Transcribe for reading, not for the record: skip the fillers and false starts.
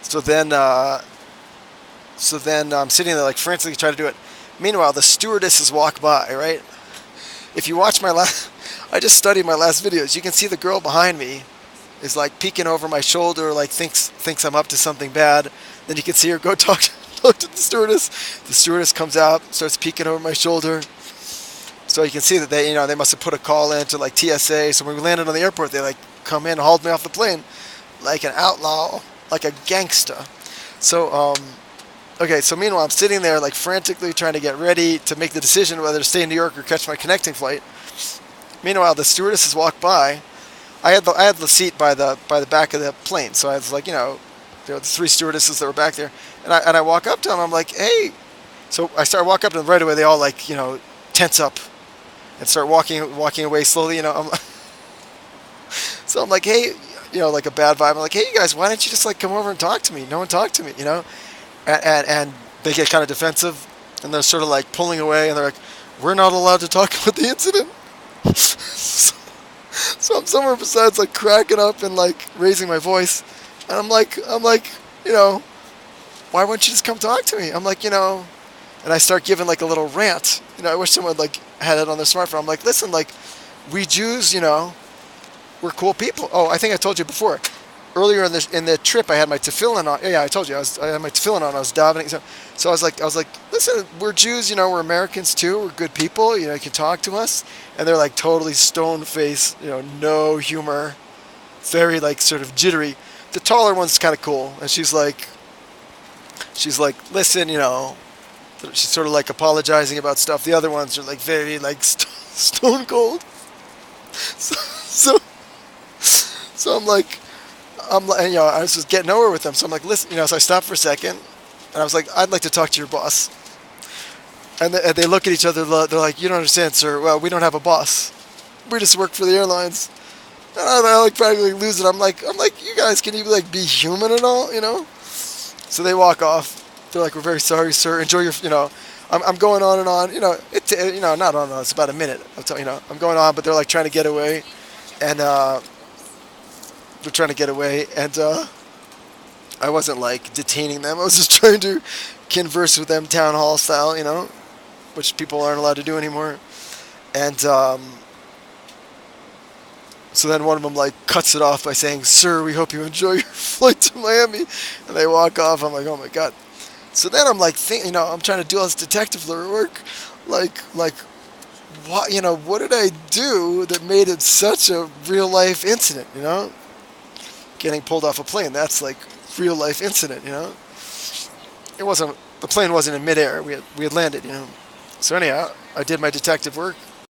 So then, I'm sitting there like frantically trying to do it. Meanwhile, the stewardesses walk by, right? If you watch my last, I just studied my last videos. You can see the girl behind me is like peeking over my shoulder, like thinks I'm up to something bad. Then you can see her go talk to the stewardess. The stewardess comes out, starts peeking over my shoulder. So you can see that they must have put a call in to like TSA. So when we landed on the airport, they like come in and hauled me off the plane like an outlaw, like a gangster. So okay, so meanwhile I'm sitting there like frantically trying to get ready to make the decision whether to stay in New York or catch my connecting flight. Meanwhile, the stewardesses walk by. I had the seat by the back of the plane, so I was like, there were the three stewardesses that were back there, and I walk up to them. I'm like, hey. So I start walking up to them right away. They all like tense up and start walking away slowly. So I'm like, hey, like a bad vibe. I'm like, hey, you guys, why don't you just like come over and talk to me? No one talked to me, and they get kind of defensive, and they're sort of like pulling away, and they're like, we're not allowed to talk about the incident. So I'm somewhere besides like cracking up and like raising my voice, and I'm like, why won't you just come talk to me? I'm like, and I start giving like a little rant. I wish someone like had it on their smartphone. I'm like, listen, like we Jews, we're cool people. Oh, I think I told you before. Earlier in the trip, I had my tefillin on. Yeah, I told you I had my tefillin on. I was davening. So I was like, listen, we're Jews. We're Americans too. We're good people. You can talk to us. And they're like totally stone faced. No humor, very like sort of jittery. The taller one's kind of cool, and she's like, listen, she's sort of like apologizing about stuff. The other ones are like very like stone cold. So I'm like, I was just getting nowhere with them. So I'm like, listen, so I stopped for a second, and I was like, I'd like to talk to your boss. And they look at each other. They're like, you don't understand, sir. Well, we don't have a boss. We just work for the airlines. And I like practically lose it. I'm like, you guys, can you like be human at all? So they walk off. They're like, we're very sorry, sir. Enjoy your, I'm going on and on. Not on. It's about a minute. I'm going on, but they're like trying to get away, and I wasn't like detaining them. I was just trying to converse with them town hall style, which people aren't allowed to do anymore. And so then one of them like cuts it off by saying, "Sir, we hope you enjoy your flight to Miami," and they walk off. I'm like, oh my god. So then I'm like, I'm trying to do all this detective work, like what, what did I do that made it such a real life incident, Getting pulled off a plane, that's like real life incident, The plane wasn't in midair. We had landed, So anyhow, I did my detective work.